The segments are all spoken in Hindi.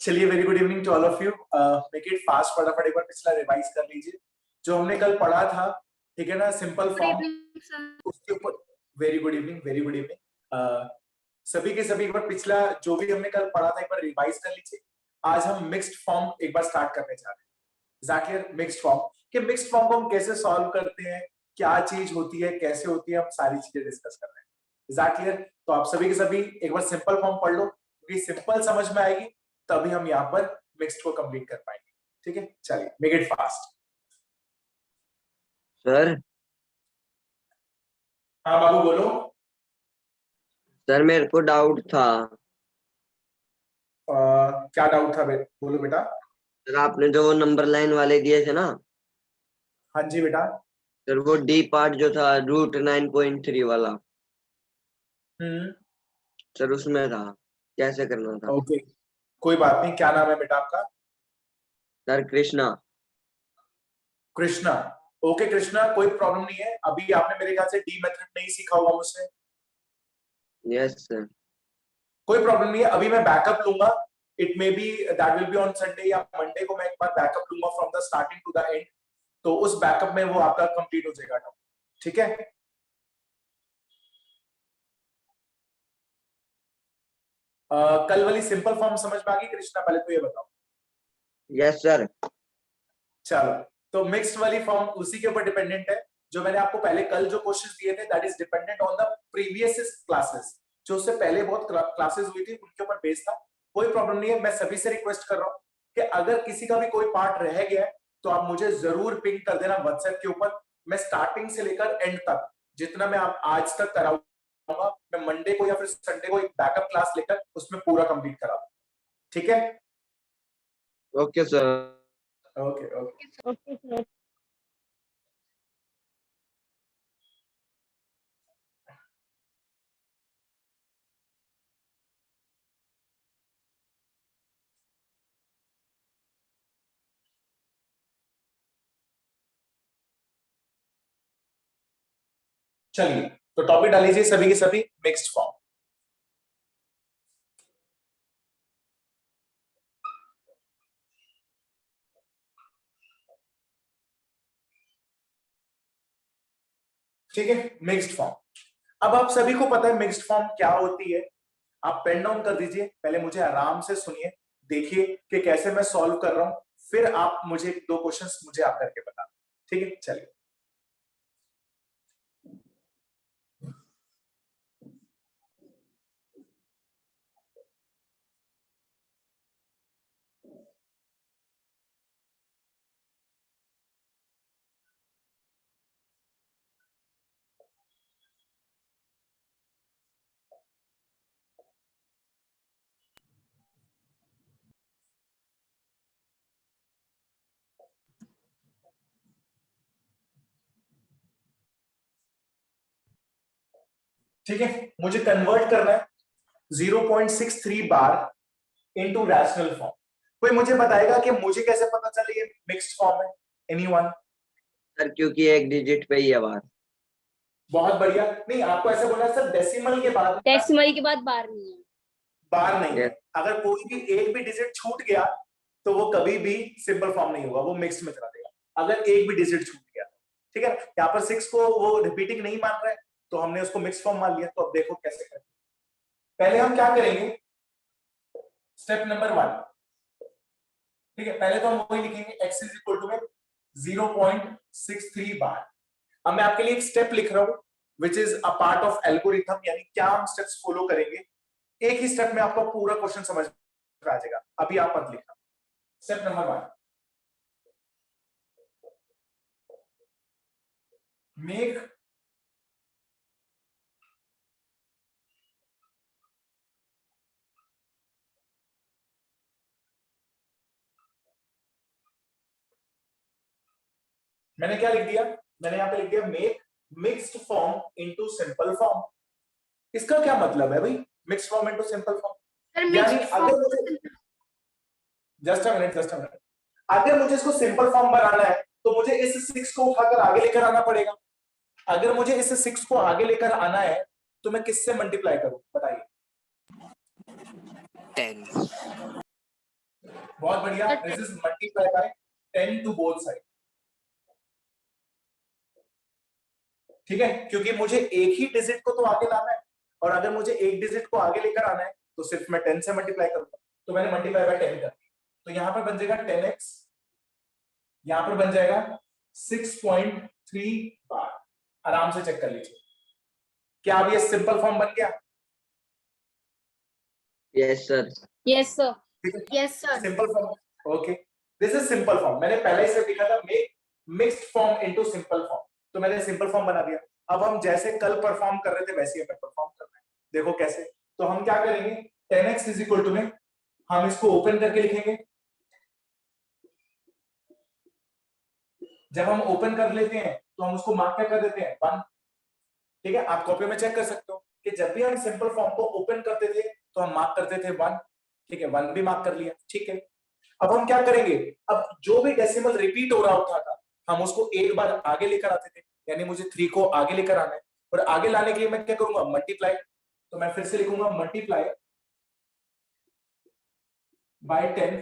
चलिए, very good evening to all of you. Make it fast, फटाफट एक बार पिछला रिवाइज कर लीजिए जो हमने कल पढ़ा था। ठीक है ना, सिंपल फॉर्म, उसके ऊपर। Very good evening, very good evening सभी के सभी। एक बार पिछला जो भी हमने कल पढ़ा था एक बार रिवाइज कर लीजिए। आज हम मिक्स्ड फॉर्म एक बार स्टार्ट करने जा रहे हैं। एग्जैक्टली, मिक्स्ड फॉर्म कि मिक्स्ड फॉर्म को हम कैसे सॉल्व करते हैं, क्या चीज होती है, कैसे होती है, हम सारी चीजें डिस्कस कर रहे हैं। एग्जैक्टली, तो आप सभी के सभी एक बार सिंपल फॉर्म पढ़ लो, क्योंकि सिंपल समझ में आएगी तभी हम यहाँ पर मिक्स्ड को कंप्लीट कर पाएंगे। ठीक है, चलिए मेक इट फास्ट। सर। हाँ बाबू बोलो। सर मेरे को डाउट था। क्या डाउट था बोलो बेटा। सर आपने जो नंबर लाइन वाले दिए थे ना, हाँ जी बेटा। सर वो डी पार्ट जो था √9.3 वाला, सर उसमें था, कैसे करना था? ओके, कोई बात नहीं। क्या नाम है बेटा आपका? सर कृष्णा। कृष्णा। ओके कृष्णा, कोई प्रॉब्लम नहीं है। अभी आपने मेरे ख्याल से डी मेथड नहीं सीखा होगा मुझसे। Yes sir. कोई प्रॉब्लम नहीं है, अभी मैं बैकअप लूंगा। It may be that will be on Sunday या मंडे को मैं एक बार बैकअप लूंगा from the starting to the end. तो उस बैकअप में वो आपका कंप्लीट हो जाएगा। ठीक है, कल वाली सिंपल फॉर्म समझ में आ गई कृष्णा? पहले तो ये बताओ। Yes sir. चलो, तो मिक्स्ड वाली फॉर्म उसी के ऊपर डिपेंडेंट है जो मैंने आपको पहले कल जो क्वेश्चंस दिए थे। That is dependent on the previous classes, जो उससे पहले बहुत क्लासेस हुई थी उनके ऊपर बेस्ड था। कोई प्रॉब्लम नहीं है, मैं सभी से रिक्वेस्ट कर रहा हूं कि अगर किसी का भी कोई पार्ट रह गया है तो आप मुझे जरूर पिंग कर देना व्हाट्सएप के ऊपर। मैं स्टार्टिंग से लेकर एंड तक जितना मैं आप आज तक कराऊंगा, मैं मंडे को या फिर संडे को एक बैकअप क्लास लेकर उसमें पूरा कंप्लीट करा दूंगा। ठीक है, okay sir. Okay okay okay sir. चलिए, तो टॉपिक डाल लीजिए सभी के सभी, मिक्स्ड फॉर्म। ठीक है, मिक्स्ड फॉर्म। अब आप सभी को पता है मिक्स्ड फॉर्म क्या होती है। आप पेन डाउन कर दीजिए, पहले मुझे आराम से सुनिए, देखिए कि कैसे मैं सॉल्व कर रहा हूं, फिर आप मुझे 2 क्वेश्चंस मुझे आप करके बता। ठीक है, चलिए। ठीक है, मुझे कन्वर्ट करना है 0.63 बार इनटू रैशनल फॉर्म। कोई मुझे बताएगा कि मुझे कैसे पता चले ये मिक्स्ड फॉर्म है? एनीवन? सर क्योंकि एक डिजिट पे ही है बार। बहुत बढ़िया। नहीं, आपको ऐसे बोलना है सर डेसिमल के बाद। डेसिमल के बाद बार नहीं है। बार नहीं है। Yes. अगर कोई भी एक भी डिजिट छूट गया तो वो कभी भी सिंपल फॉर्म नहीं होगा, वो मिक्स्ड में चला देगा अगर एक भी डिजिट छूट गया। ठीक है, यहाँ पर 6 को वो रिपीटिंग नहीं मान रहा है तो हमने उसको मिक्स्ड फॉर्म मान लिया। तो अब देखो कैसे करें। पहले हम क्या करेंगे, स्टेप नंबर 1। ठीक है, पहले तो हम वही लिखेंगे x इज इक्वल टू में 0.63 बार। अब मैं आपके लिए एक स्टेप लिख रहा हूं which is a part of algorithm, यानी क्या हम स्टेप्स फॉलो करेंगे। एक ही स्टेप में आपको पूरा क्वेश्चन समझ में आ जाएगा। अभी आप मत लिखना। स्टेप नंबर 1, मेक मैंने क्या लिख दिया, मैंने यहां पे लिख दिया make mixed form into simple form. इसका क्या मतलब है भाई, mixed form into simple form? यानी अगर मुझे जस्ट अ मिनट, अगर मुझे इसको सिंपल फॉर्म बनाना है तो मुझे इस 6 को उठाकर आगे लेकर आना पड़ेगा। अगर मुझे इस 6 को आगे लेकर आना है तो मैं किससे मल्टीप्लाई करूं बताइए? 10। बहुत बढ़िया. This is multiply by 10 to both side. ठीक है, क्योंकि मुझे एक ही डिजिट को तो आगे लाना है, और अगर मुझे एक डिजिट को आगे लेकर आना है तो सिर्फ मैं 10 से मल्टीप्लाई करूंगा. तो मैंने मल्टीप्लाई बाय 10 कर दिया, तो यहां पर बन जाएगा 10x, यहां पर बन जाएगा 6.3 बार. आराम से चेक कर लीजिए. क्या अब ये सिंपल फॉर्म बन गया? Yes sir. Yes sir. ठीक है, yes sir. Simple form. Okay, this is simple form. मैंने पहले ही से लिखा था make mixed form into simple form, तो मैंने सिंपल फॉर्म बना दिया. अब हम जैसे कल परफॉर्म कर रहे थे वैसे ही हमें परफॉर्म करना है. देखो कैसे. तो हम क्या करेंगे, 10x इज इक्वल टू में हम इसको ओपन करके लिखेंगे. जब हम ओपन कर लेते हैं तो हम उसको मार्क क्या कर देते हैं, 1. ठीक है, आप कॉपी में चेक कर सकते हो कि जब भी हम सिंपल फॉर्म को ओपन करते थे तो हम मार्क करते थे 1. ठीक है, 1 भी मार्क कर लिया. ठीक है, अब हम क्या करेंगे, अब जो भी डेसिमल रिपीट हो रहा होता था हम उसको एक बार आगे लेकर आते थे. यानी मुझे 3 को आगे लेकर आना है, और आगे लाने के लिए मैं क्या करूंगा, मल्टीप्लाई. तो मैं फिर से लिखूंगा multiply by 10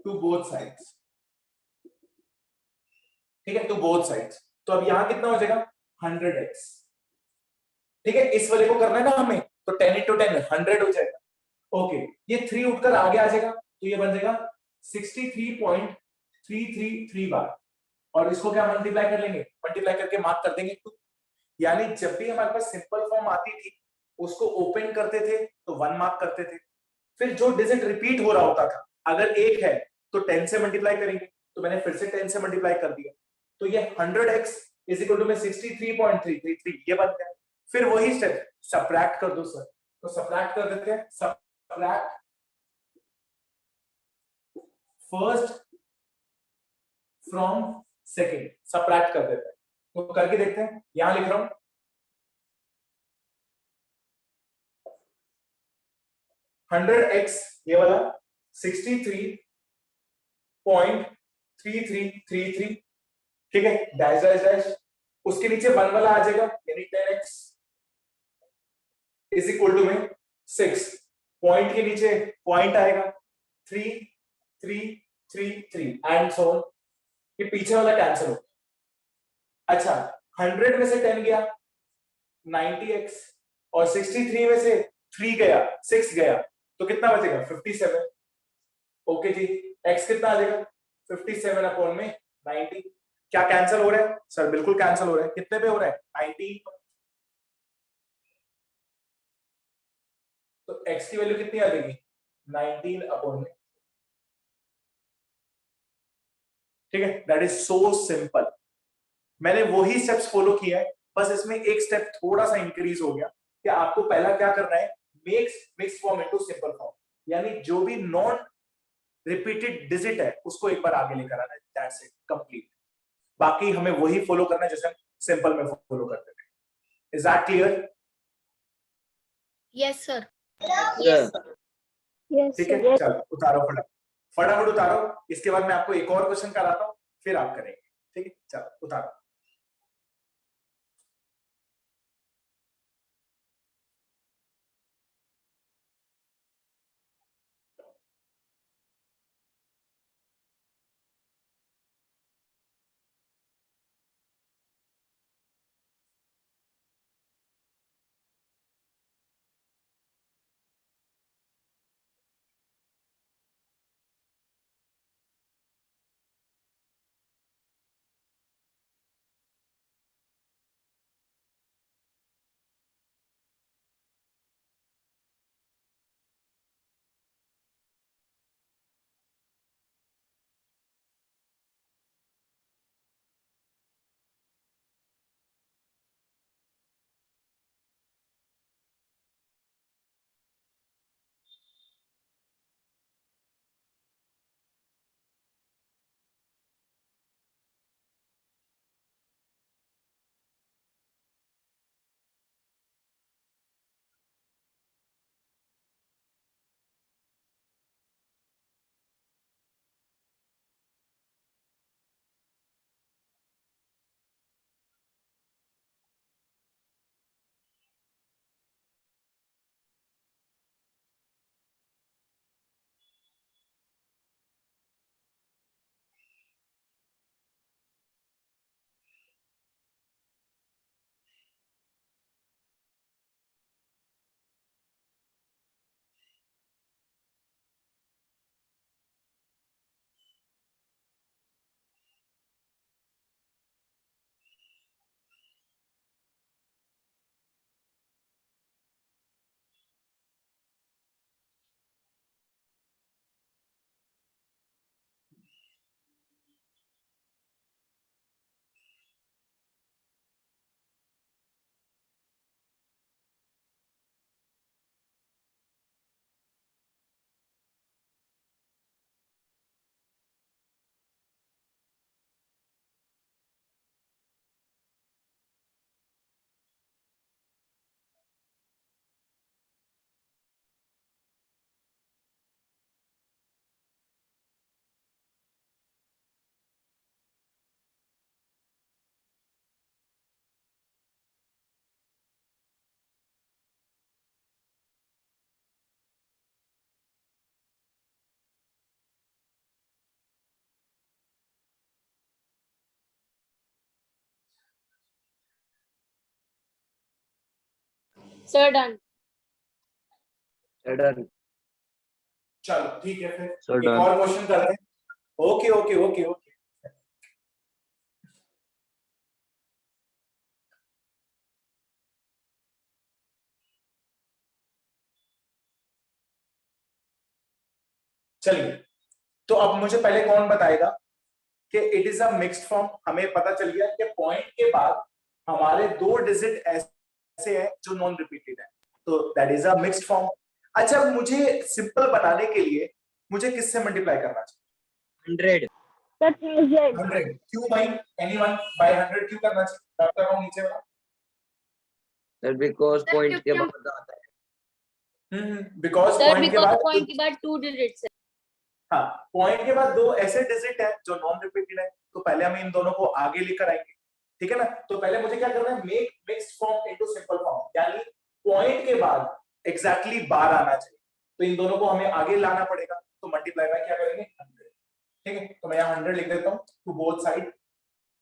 to both sides. ठीक है, टू बोथ साइड्स. तो अब यहां कितना हो जाएगा, 100x. ठीक है, इस वाले को करना है ना हमें, तो 10 इंटू 10 100 हो जाएगा. ओके, ये 3 उठकर आगे आ जाएगा, तो ये बन जाएगा 63.333 बार. और इसको क्या मल्टीप्लाई कर लेंगे, मल्टीप्लाई करके मार्क कर देंगे 2. यानी जब भी हमारे पास सिंपल फॉर्म आती थी उसको ओपन करते थे तो 1 मार्क करते थे. फिर जो डिजिट रिपीट हो रहा होता था, अगर 1 है तो 10 से मल्टीप्लाई करेंगे, तो मैंने फिर से 10 से मल्टीप्लाई कर दिया. तो ये 100x इज इक्वल टू में 63.333 ये बन गया. फिर वही स्टेप, सबट्रैक्ट कर दो सर. तो सबट्रैक्ट कर देते हैं. Subtract first from second, subtract कर देते हैं. तो करके देखते हैं. यहां लिख रहा हूं 100x ये वाला 63.3333. ठीक है, डैश डैश डैश, उसके नीचे 1 वाला आ जाएगा, यानी 10x इज इक्वल टू में 6. पॉइंट के नीचे पॉइंट आएगा 3 3 3 3 एंड सो ऑन. ये पीछे वाला कैंसिल हो गया. अच्छा, 100 में से 10 गया 90x, और 63 में से 3 गया 6 गया, तो कितना बचेगा 57. ओके जी, x कितना आ जाएगा 57 अपॉन में 90. क्या कैंसिल हो रहा है सर, बिल्कुल कैंसिल हो रहा है. कितने पे हो रहा है, 90. तो x की वैल्यू कितनी आ जाएगी 19 अपॉन में. ठीक है, दैट इज सो सिंपल. मैंने वही स्टेप्स फॉलो किया है, बस इसमें एक स्टेप थोड़ा सा इंक्रीज हो गया कि आपको पहला क्या करना है, mix form into simple form. यानी जो भी नॉन रिपीटेड डिजिट है उसको एक बार आगे लेकर आना है. That's it, complete. बाकी हमें वही फॉलो करना है जैसे हम सिंपल में फॉलो करते थे. Is that clear? Yes sir. Yes. ठीक है, चलो उतारो फटाफट, फटाफट उतारो. इसके बाद मैं आपको एक और क्वेश्चन कराता हूं, फिर आप करेंगे. ठीक है, चलो उतारो. Sir done. डन। चलो ठीक है, फिर So एक done. और क्वेश्चन करते हैं। Okay okay okay okay. चलिए, तो अब मुझे पहले कौन बताएगा कि it is a mixed form. हमें पता चल गया कि पॉइंट के बाद हमारे दो डिजिट ऐसे हैं जो नॉन रिपीटेड है, तो that is a mixed form. अच्छा, मुझे सिंपल बनाने के लिए मुझे किससे मल्टीप्लाई करना चाहिए? 100. सर 1000। 100। क्यों भाई? एनीवन बाय 100 क्यों करना चाहिए? मैं कर रहा हूं नीचे वाला। Sir, because सर point क्योंकि के हम बाद आता है. बिकॉज सर पॉइंट के बिकॉज बाद, पॉइंट के बाद 2 डिजिट्स है। हाँ, पॉइंट के बाद दो ऐसे डिजिट है जो नॉन रिपीटेड है, तो पहले हम इन दोनों को आगे लेकर आएंगे, ठीक है ना। तो पहले मुझे क्या करना है, make mixed form into simple form, यानी पॉइंट के बाद एग्जैक्टली बार आना चाहिए, तो इन दोनों को हमें आगे लाना पड़ेगा। तो मल्टीप्लाई बाय क्या करेंगे, 100, ठीक है। तो मैं यहाँ 100 लिख देता हूँ टू बोथ साइड।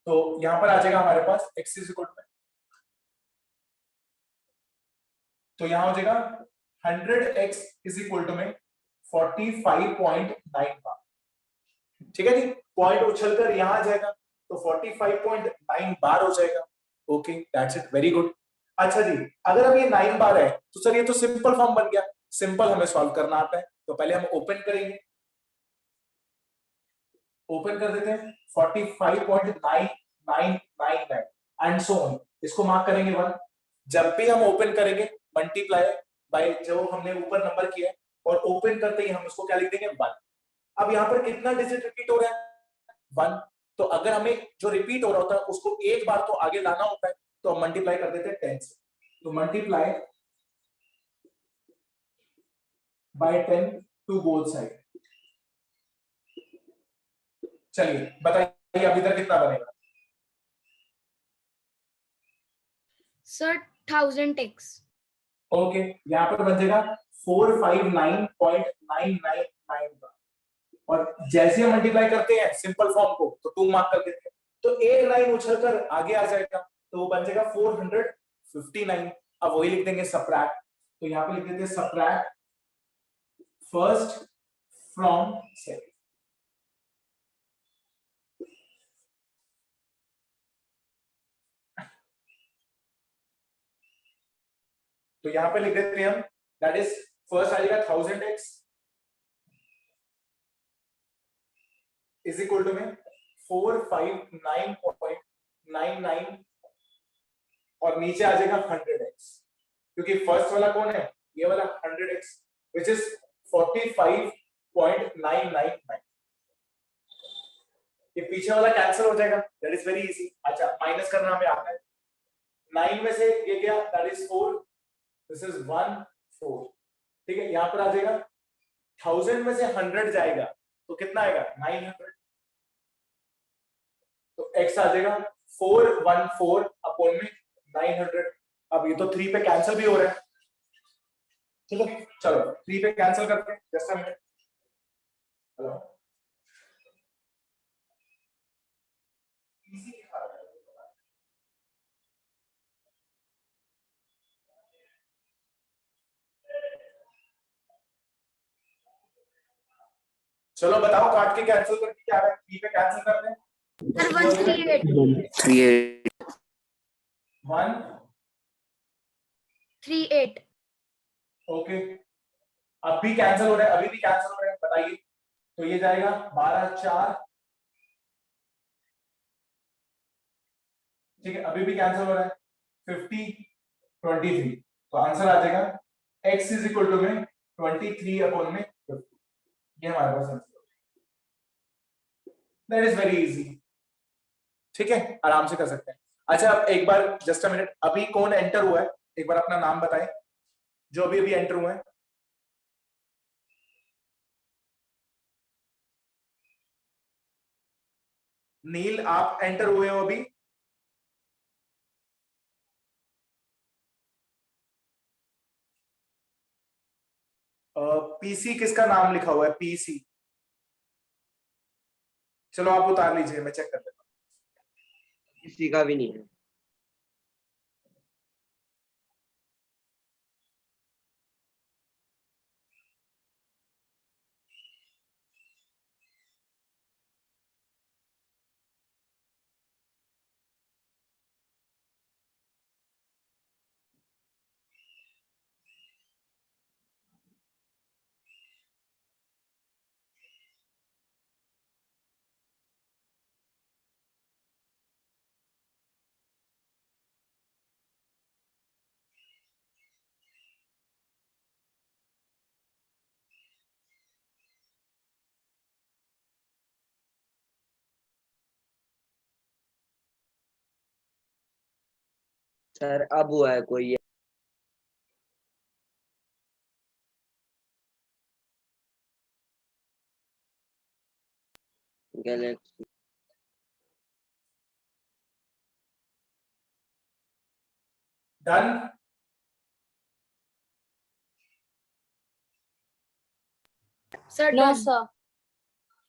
तो यहाँ पर आ जाएगा हमारे पास x इज इक्वल टू, तो यहाँ हो जाएगा 100x इज इक्वल टू में 45.9 बार, ठीक है जी। पॉइंट उछलकर यहां आ जाएगा, तो 45.9 बार हो जाएगा। Okay, that's it, very good. अच्छा जी, अगर अब ये 9 बार है तो सर ये तो सिंपल फॉर्म बन गया। सिंपल हमें सॉल्व करना आता है, तो पहले हम ओपन करेंगे, ओपन कर देते हैं 45.9999 एंड सो ऑन, इसको मार्क करेंगे 1। जब भी हम ओपन करेंगे मल्टीप्लाई बाय जो हमने ऊपर नंबर किया है, और ओपन करते ही हम उसको क्या लिख देंगे, 1। अब यहाँ पर कितना डिजिट रिपीट हो रहा है, 1। तो अगर हमें जो रिपीट हो रहा होता है उसको एक बार तो आगे लाना होता है, तो हम मल्टीप्लाई कर देते हैं 10 से। तो multiply by 10 to both side. चलिए बताइए अब इधर कितना बनेगा। Sir 1000x। ओके, यहाँ पर बन जाएगा 459.999 बार। और जैसे हम मल्टीप्लाई करते हैं सिंपल फॉर्म को, तो 2 मार्क कर देते हैं, तो एक लाइन उछलकर आगे आ जाएगा, तो वो बन जाएगा 459। अब वही लिख देंगे सबट्रैक्ट, तो यहाँ पे लिख देते हैं सबट्रैक्ट फर्स्ट फ्रॉम सेकंड। तो यहाँ पे लिख देते हैं हम, दैट इज फर्स्ट आ जाएगा 1000x इज इक्वल टू में 459.99 और नीचे आ जाएगा 100x, क्योंकि फर्स्ट वाला कौन है, ये वाला 100x which is 45.999। ये पीछे वाला कैंसिल हो जाएगा, दैट इज वेरी इजी। अच्छा, माइनस करना हमें आता है, 9 में से ये गया, दैट इज 4, दिस इज 1 4, ठीक है। यहाँ पर आ जाएगा 1000 में से 100 जाएगा तो कितना आएगा, 900, तो x आ जाएगा 414 अपॉन में 900। अब ये तो 3 पे कैंसिल भी हो रहा है, चलो चलो 3 पे कैंसिल करते हैं, जस्ट अ मिनट। हेलो, चलो बताओ, काट के कैंसिल करके क्या है, 3 पे कैंसिल करते हैं। सर 138। 1 38। ओके, अब भी कैंसिल हो रहा है, अभी भी कैंसिल हो रहा है, बताइए। तो ये जाएगा 12 4, ठीक है, अभी भी कैंसिल हो रहा है, 50 23। तो आंसर आ जाएगा x इज इक्वल टू में 23 अपॉन में 50। ये हमारे पास answer, that is very easy, ठीक है, आराम से कर सकते हैं। अच्छा, अब एक बार जस्ट अ मिनट, अभी कौन एंटर हुआ है, एक बार अपना नाम बताएं, जो अभी अभी एंटर हुआ है। नील, आप एंटर हुए हो अभी? पीसी किसका नाम लिखा हुआ है, पीसी? चलो आप उतार लीजिए, मैं चेक कर लेता हूँ। किसी का भी नहीं है. सर अब हुआ है कोई Galaxy. Done. Sir, No, done. sir.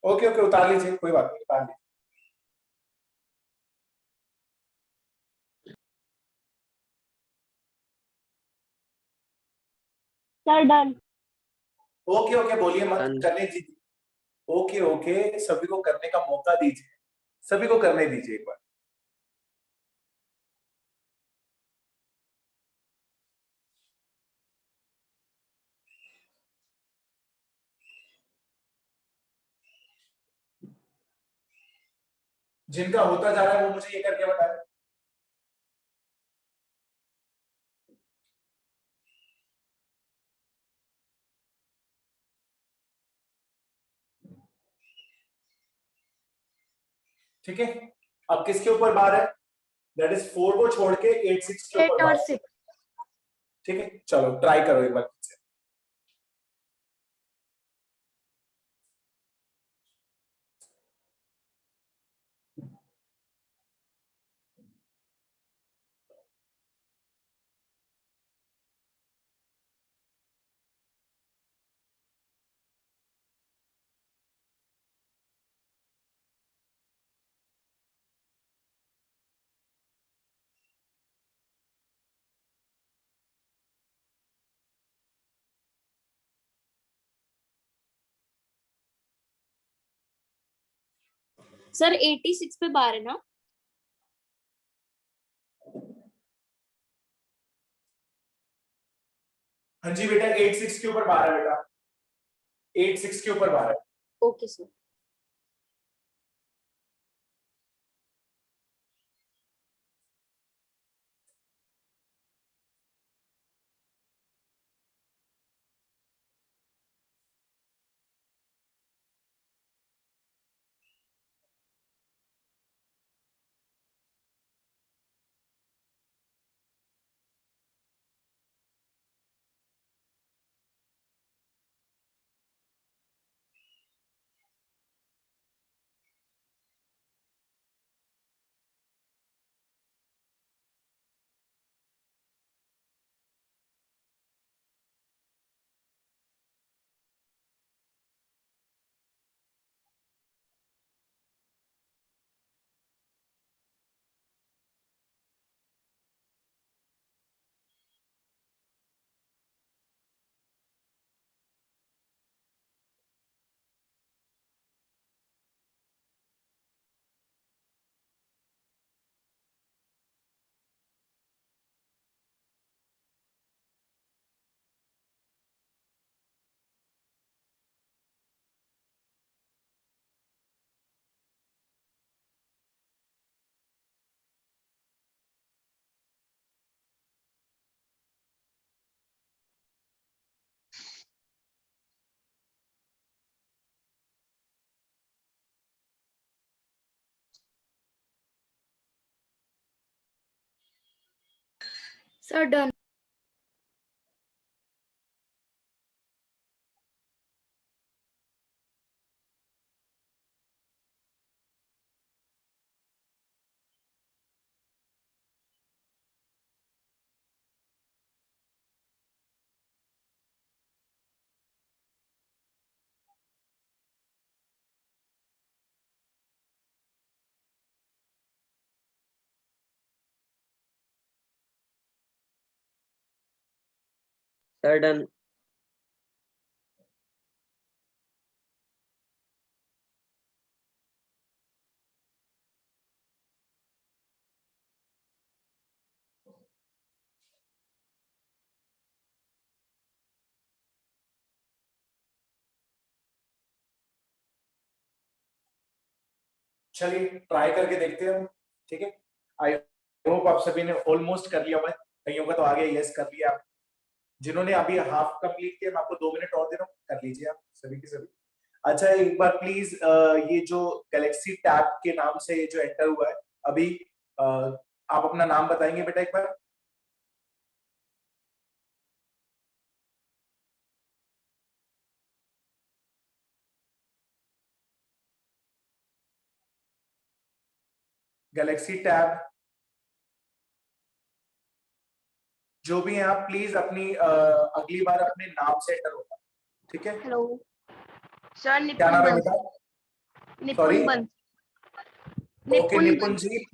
Okay okay, उतार लीजिए, कोई बात नहीं, उतार लीजिए। Sir, done. ओके ओके बोलिए मत, Done. करने दीजिए। ओके ओके, सभी को करने का मौका दीजिए, सभी को करने दीजिए एक बार। जिनका होता जा रहा है वो मुझे ये करके बताए। ठीक है, अब किसके ऊपर बार है? दैट इज 4 को छोड़ के 8 6 के 8 ऊपर और बार। 6. ठीक है, चलो ट्राई करो एक बार फिर से। सर 86 पे बार है ना? हाँ जी बेटा, 8 6 के ऊपर बार है बेटा, 8 6 के ऊपर बार है। Okay sir. Sir, done. Sir done. चलिए ट्राई करके देखते हैं हम। ठीक है, आई होप आप सभी ने ऑलमोस्ट कर लिया होगा, कईयों का तो आगे यस कर लिया आप। जिन्होंने अभी हाफ कंप्लीट किया, मैं आपको 2 मिनट और दे रहा हूँ, कर लीजिए आप सभी के सभी। अच्छा एक बार प्लीज, ये जो गैलेक्सी टैब के नाम से ये जो एंटर हुआ है अभी, आप अपना नाम बताएंगे बेटा एक बार। गैलेक्सी टैब, जो भी हैं आप प्लीज अपनी अगली बार अपने नाम से एंटर होगा, ठीक है? हेलो सर क्या नाम है निपुण बेटा? सॉरी, बंस ओके निपुण जी,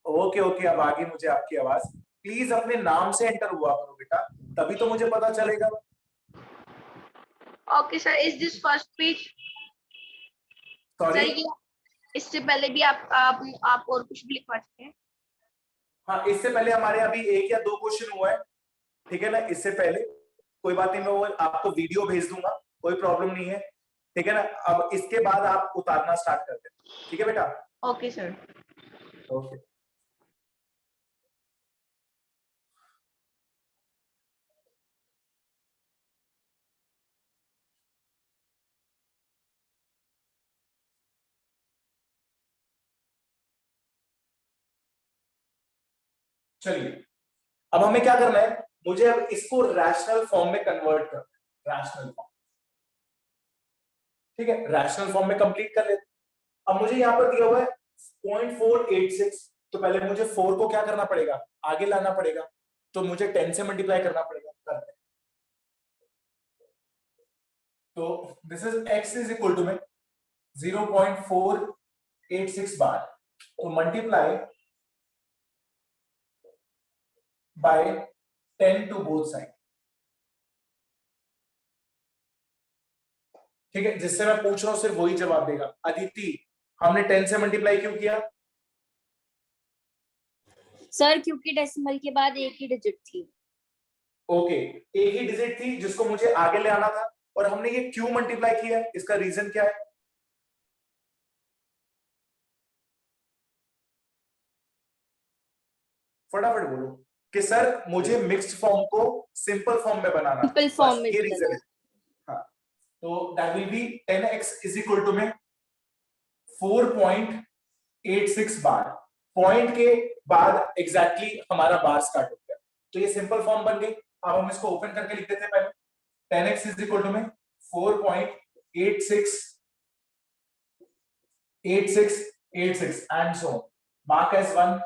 ओके ओके, अब आ गई मुझे आपकी आवाज। प्लीज अपने नाम से एंटर हुआ करो बेटा, तभी तो मुझे पता चलेगा। Okay sir, is this first speech? Sir sorry, ये इससे पहले भी आप और कुछ भी लिखवा सकते हैं। हाँ इससे पहले हमारे अभी 1 या 2 क्वेश्चन हुआ है, ठीक है ना? इससे पहले कोई बात नहीं, मैं वो आपको वीडियो भेज दूंगा, कोई प्रॉब्लम नहीं है, ठीक है ना? अब इसके बाद आप उतारना स्टार्ट कर दें, ठीक है बेटा? Okay sir. ओके, चलिए अब हमें क्या करना है, मुझे अब इसको रैशनल फॉर्म में कन्वर्ट करना है, रैशनल फॉर्म, ठीक है? रैशनल फॉर्म में कंप्लीट कर लेते। अब मुझे यहाँ पर दिया हुआ है 0.486, तो पहले मुझे 4 को क्या करना पड़ेगा, आगे लाना पड़ेगा, तो मुझे 10 से मल्टीप्लाई करना पड़ेगा। करते हैं, तो this is x is equal to में 0.486 बार, तो multiply by 10 to both side, ठीक है? जिससे मैं पूछ रहा हूं सिर्फ वही जवाब देगा। अदिति, हमने 10 से मल्टीप्लाई क्यों किया? सर क्योंकि डेसिमल के बाद एक ही डिजिट थी। ओके, एक ही डिजिट थी जिसको मुझे आगे ले आना था, और हमने ये क्यों मल्टीप्लाई किया है, इसका रीजन क्या है? फटाफट बोलो कि सर मुझे मिक्स्ड फॉर्म को सिंपल फॉर्म में बनाना, सिंपल फॉर्म बस में ये रीजन है। हाँ, तो that will be 10x is equal to में 4.86 बार, पॉइंट के बाद एग्जैक्टली हमारा बार स्टार्ट हो गया, तो ये सिंपल फॉर्म बन गई। अब हम इसको ओपन करके लिख देते हैं पहले, 10x इज इक्वल टू में 4.86 and so mark as 1।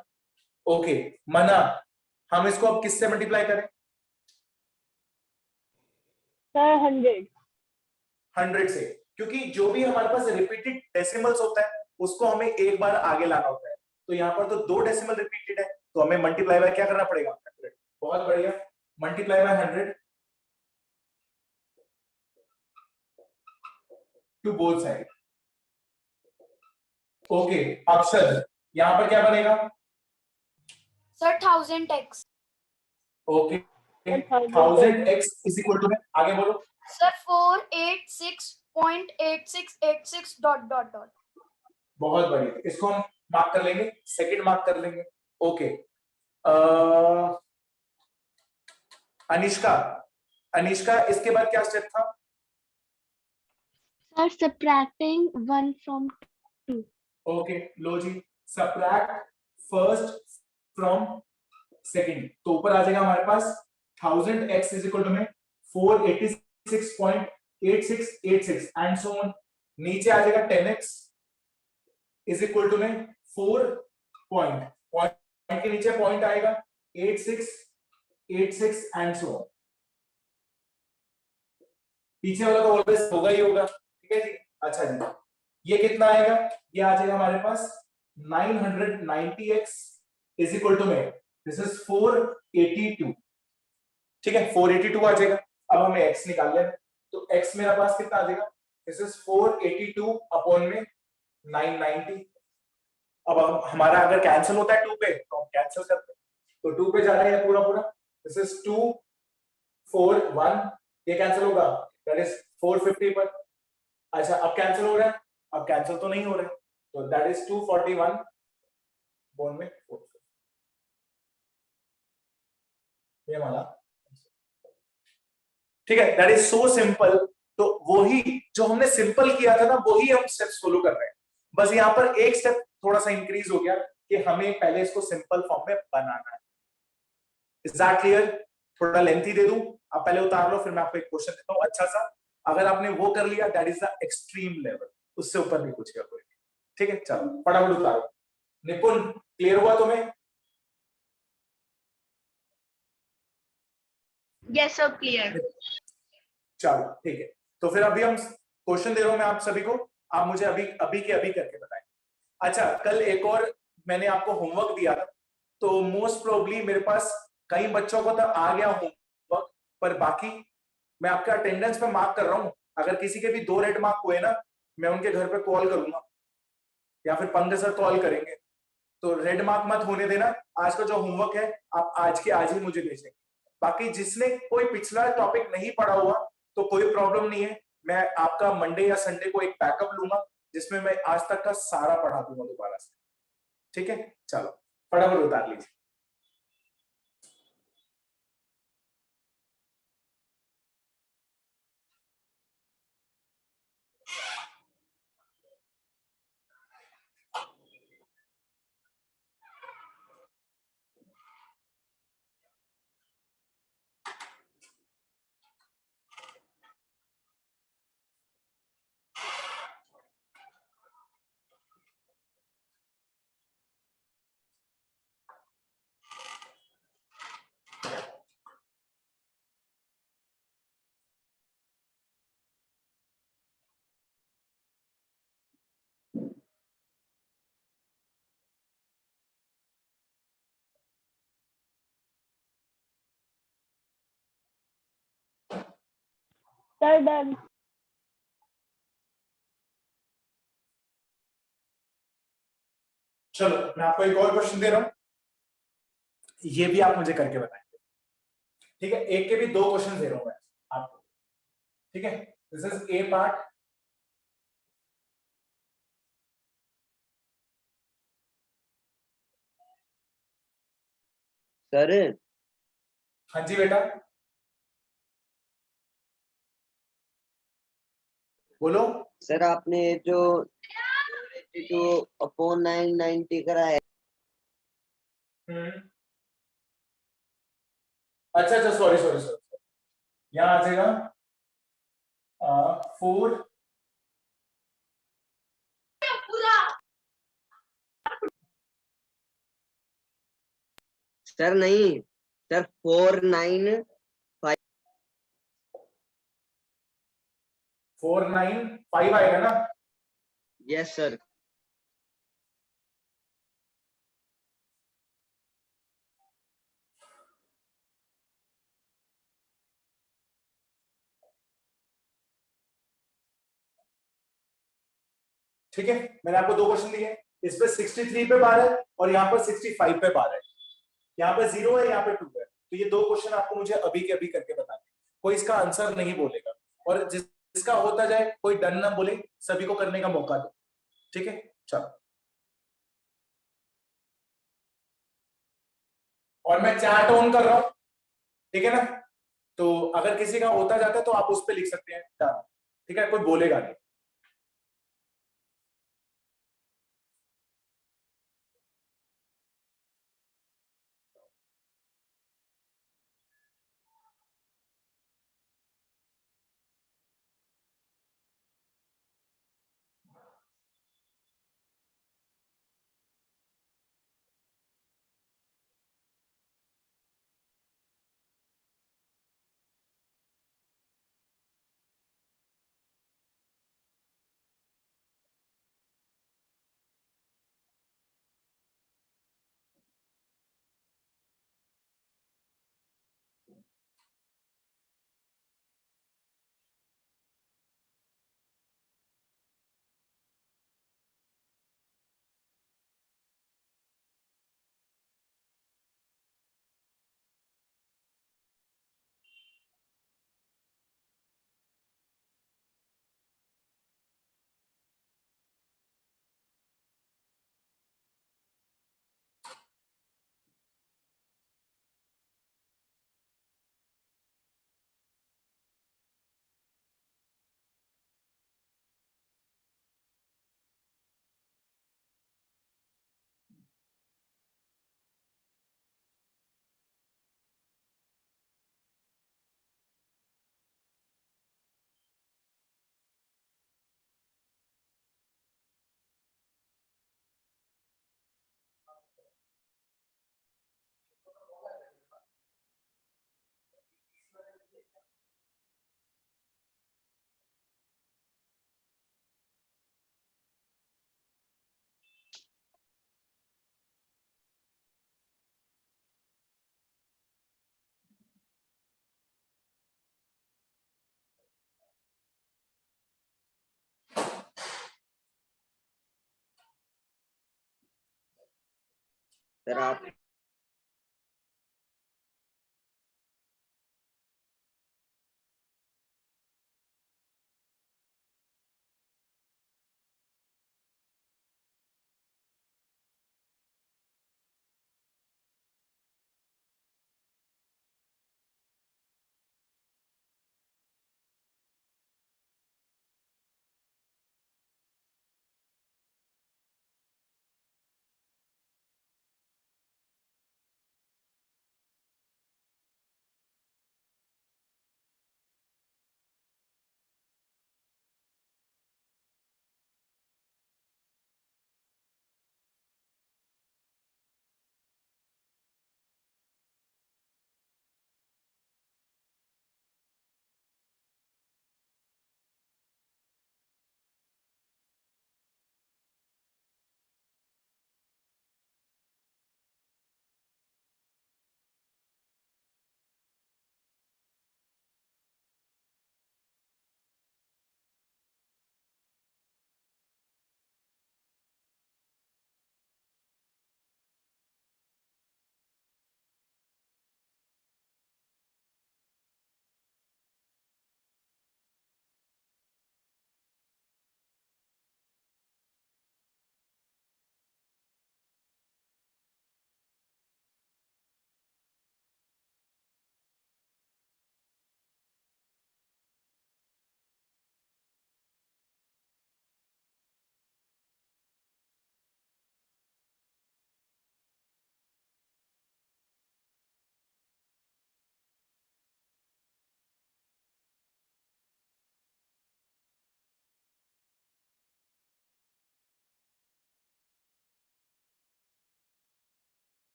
Okay मना, हम इसको अब किससे मल्टीप्लाई करें? सर 100 से, क्योंकि जो भी हमारे पास रिपीटेड डेसिमल्स होता है उसको हमें एक बार आगे लाना होता है, तो यहाँ पर तो 2 डेसिमल रिपीटेड है, तो हमें मल्टीप्लाई बाय क्या करना पड़ेगा? 100। बहुत बढ़िया, multiply by 100 to both side. Okay Akshar, यहाँ पर क्या बनेगा? Sir 1000x। Okay 1000x is equal to में, आगे बोलो। Sir 486.8686 dot dot dot. बहुत बढ़िया, इसको हम मार्क कर लेंगे, सेकंड मार्क कर लेंगे। ओके अनिष्का, अनिष्का इसके बाद क्या स्टेप था? Sir subtracting 1 from 2। ओके लो जी, सबट्रैक्ट फर्स्ट फ्रॉम सेकंड, तो ऊपर आ जाएगा हमारे पास 1000x इज इक्वल टू में 486.8686 एंड सो ऑन। नीचे आ जाएगा 10x इज इक्वल टू में 4 पॉइंट के नीचे पॉइंट आएगा 8686 एंड सो ऑन। पीछे वाला तो ऑलवेज होगा ही होगा, ठीक है जी? अच्छा जी, ये कितना आएगा? ये आ जाएगा हमारे पास 990x इज इक्वल टू में दिस इज 482, ठीक है? 482 आ जाएगा। अब हमें x निकाल लेना, तो x मेरा पास कितना आ जाएगा? दिस इज 482 अपॉन में 990। अब हमारा अगर कैंसिल होता है 2 पे तो हम कैंसिल करते हैं, तो 2 पे जा रहा है पूरा पूरा, दिस इज 2 4 1, ये कैंसिल होगा, दैट इज 450 पर। अच्छा अब कैंसिल हो रहा है? अब कैंसिल तो नहीं हो रहा है, तो दैट इज 241 बोन में 4, ये वाला, ठीक है? That is so simple. तो वही जो हमने सिंपल किया था ना, वही हम स्टेप्स फॉलो कर रहे हैं, बस यहाँ पर एक स्टेप थोड़ा सा इंक्रीज हो गया कि हमें पहले इसको सिंपल फॉर्म में बनाना है। Is that clear? थोड़ा लेंथी दे दूं, आप पहले उतार लो, फिर मैं आपको एक क्वेश्चन देता हूं अच्छा सा, अगर आपने वो कर लिया that is the extreme level, उससे ऊपर नहीं पूछेगा कोई, ठीक है? चलो फटाफट उतारो, निपुण क्लियर हुआ तुम्हें? Yes sir, clear. चलो ठीक है, तो फिर अभी हम क्वेश्चन दे रहा हूं मैं आप सभी को, आप मुझे अभी अभी के अभी करके बताएं। अच्छा, कल एक और मैंने आपको होमवर्क दिया था, तो मोस्ट प्रोबेबली मेरे पास कई बच्चों को तो आ गया होमवर्क, पर बाकी मैं आपका अटेंडेंस पे मार्क कर रहा हूं। अगर किसी के भी 2 रेड मार्क हुए ना, मैं उनके घर पे कॉल करूंगा या फिर पंकज सर कॉल करेंगे। तो रेड मार्क मत होने देना। आज का जो होमवर्क है आप आज के आज ही मुझे भेजेंगे। बाकी जिसने कोई पिछला टॉपिक नहीं पढ़ा हुआ तो कोई प्रॉब्लम नहीं है, मैं आपका मंडे या संडे को एक बैकअप लूंगा जिसमें मैं आज तक का सारा पढ़ा दूंगा दोबारा से। ठीक है, चलो फटाफट उतार लीजिए। Sir, done. चलो मैं आपको एक और क्वेश्चन दे रहा हूं, ये भी आप मुझे करके बताएंगे। ठीक है, एक के भी 2 क्वेश्चन दे रहा हूं मैं आपको। ठीक है, this is a part. Sir हाँ जी बेटा, बोलो। सर आपने जो 2/990 करा है। अच्छा अच्छा, सॉरी सॉरी सॉरी, यहाँ आ जाएगा 4। सर नहीं, सर 495। 495 आएगा ना? Yes sir. ठीक है, मैंने आपको 2 क्वेश्चन दिए, इस पे 63 पे बार है और यहाँ पर 65 पे बार है। यहाँ पे 0 है, यहाँ पे 2 है। तो ये 2 क्वेश्चन आपको मुझे अभी के अभी करके बताने, कोई इसका आंसर नहीं बोलेगा, और जिसका होता जाए कोई डन ना बोले, सभी को करने का मौका दो। ठीक है, चलो। और मैं चैट ऑन कर रहा हूं, ठीक है ना? तो अगर किसी का होता जाता है तो आप उस पर लिख सकते हैं डन। ठीक है, कोई बोलेगा नहीं। सर आप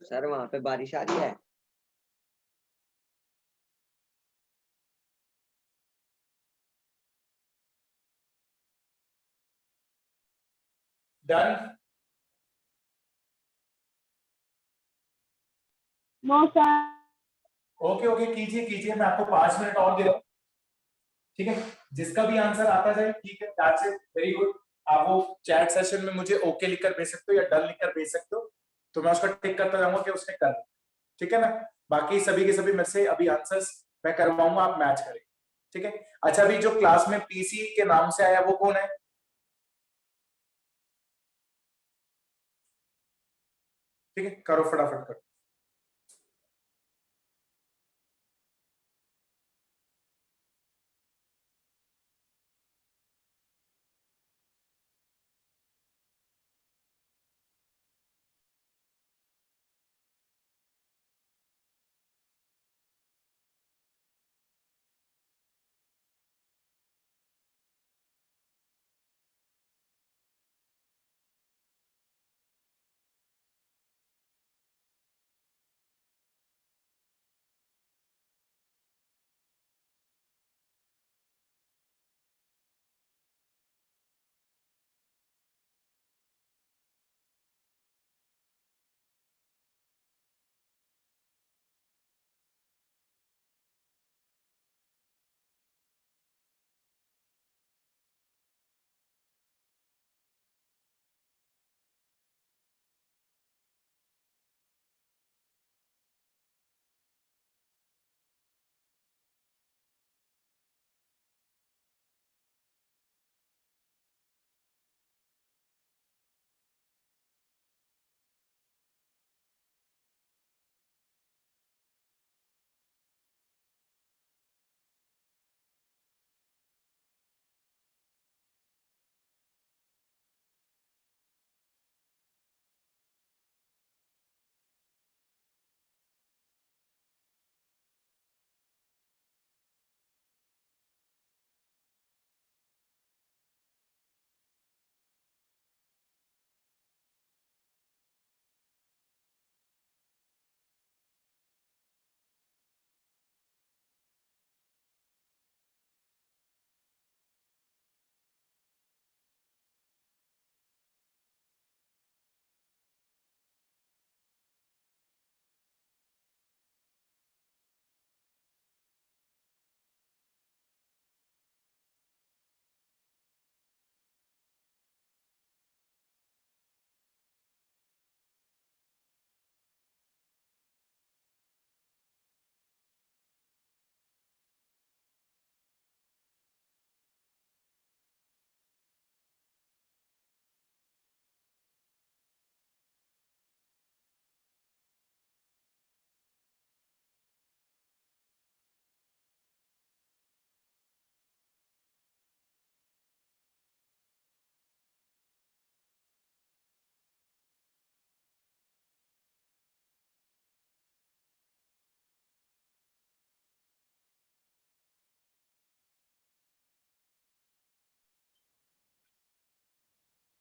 सर वहां पे बारिश आ रही है। Done. No sir. Okay okay, कीजिए कीजिए, मैं आपको 5 मिनट और दे रहा हूँ। ठीक है, जिसका भी आंसर आता जाए ठीक है, दैट्स इट, वेरी गुड। आप वो चैट सेशन में मुझे ओके लिखकर भेज सकते हो या डन लिखकर भेज सकते हो, तो मैं उसका टिक करता जाऊंगा कि उसने कर दिया। ठीक है ना। बाकी सभी के सभी मेरे से अभी आंसर्स मैं करवाऊंगा, आप मैच करेंगे। ठीक है। अच्छा, अभी जो क्लास में पीसी के नाम से आया वो कौन है? ठीक है, करो फटाफट करो।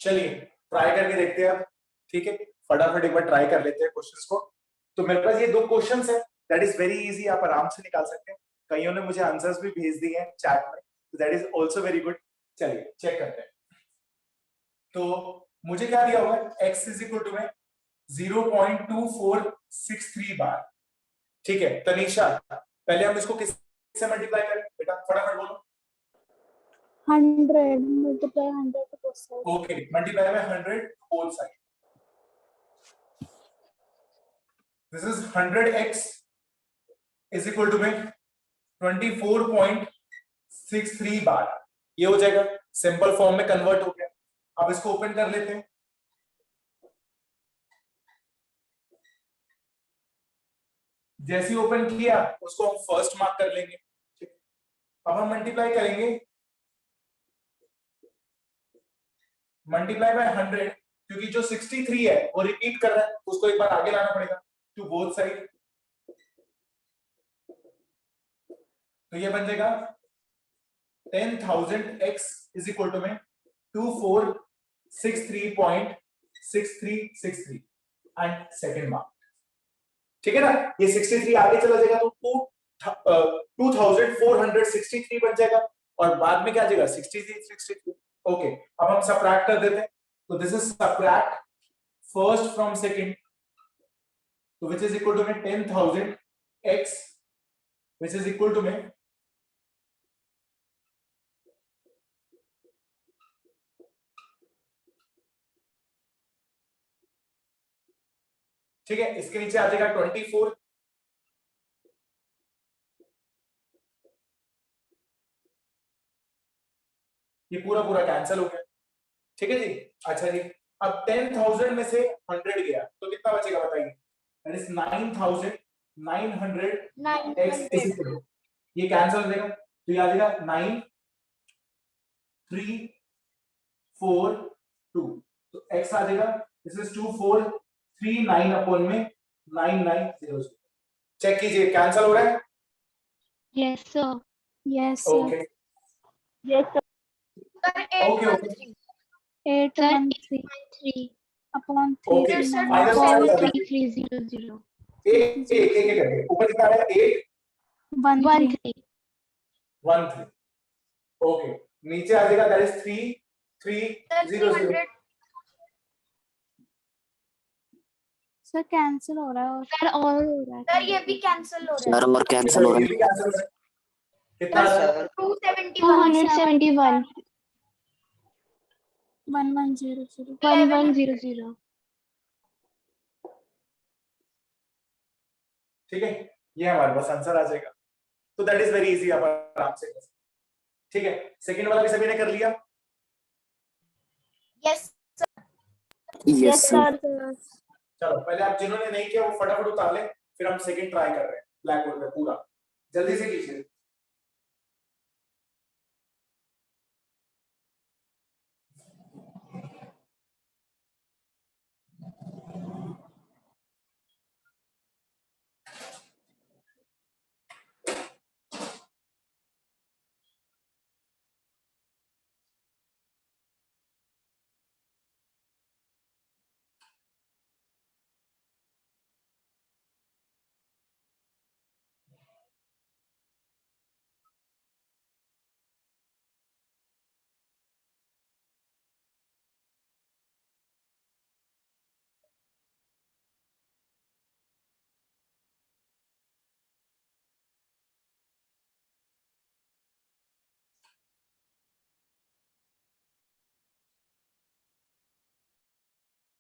चलिए ट्राई करके देखते हैं अब, ठीक है, फटाफट एक बार ट्राई कर लेते हैं क्वेश्चंस को। तो मेरे पास ये 2 क्वेश्चंस है, दैट इज वेरी इजी, आप आराम से निकाल सकते हैं। कईयों ने मुझे आंसर्स भी भेज दिए हैं चैट में, तो that is also very good. चलिए चेक करते हैं। तो मुझे क्या दिया हुआ है, x इज इक्वल टू में 0.2463 बार, ठीक है। तनीषा पहले हम इसको किससे मल्टीप्लाई करें बेटा, फटाफट बोलो। 100 multiply 100 to both sides. Okay, multiply by 100 both side. This is 100x is equal to में 24.63 बार, ये हो जाएगा, सिंपल फॉर्म में कन्वर्ट हो गया। अब इसको ओपन कर लेते हैं। जैसे ही ओपन किया उसको हम फर्स्ट मार्क कर लेंगे। अब हम मल्टीप्लाई करेंगे, मल्टीप्लाई बाय 100, क्योंकि जो 63 है वो रिपीट कर रहा है, उसको एक बार आगे लाना पड़ेगा टू बोथ साइड। तो ये बन जाएगा 10,000x इज इक्वल टू में 2463.6363 एंड सेकंड मार्क, ठीक है ना। ये 63 आगे चला जाएगा तो 2463 बन जाएगा, और बाद में क्या आ जाएगा 63। ओके, अब हम सबट्रैक्ट कर देते हैं। तो this is subtract first from second, तो व्हिच इज इक्वल टू में 10,000x which is equal to में ठीक है, इसके नीचे आ जाएगा 24, ये पूरा पूरा कैंसिल हो गया, ठीक है जी। अच्छा जी, अब 10,000 में से 100 गया तो कितना बचेगा बताइए, that is 9,900 x is equal to, ये कैंसिल हो जाएगा तो ये आ जाएगा 9342, तो x आ जाएगा दिस इज 2439 अपॉन में 9900। चेक कीजिए कैंसिल हो रहा है। Yes, sir. Yes, sir. Okay Yes, sir. Okay okay 813 upon okay, 3 final answer बता दीजिए। 3300. एक एक एक करके ऊपर कितना है 13. 813, ओके, नीचे आ जाएगा दैट इज 3300। सर कैंसिल हो रहा है और फिर और हो रहा है। सर ये भी कैंसिल हो रहा है। और कैंसिल हो रहा ये भी cancel हो रहा है। कितना आ रहा है? 271 1100. ठीक है, ये हमारे पास आंसर आ जाएगा। तो दैट इज वेरी इजी, आप आराम से कर सकते हैं। ठीक है, सेकंड वाला भी सभी ने कर लिया। Yes yes sir. चलो पहले आप जिन्होंने नहीं किया वो फटाफट उतार लें, फिर हम सेकंड ट्राई कर रहे हैं ब्लैक बोर्ड पे पूरा, जल्दी से कीजिए।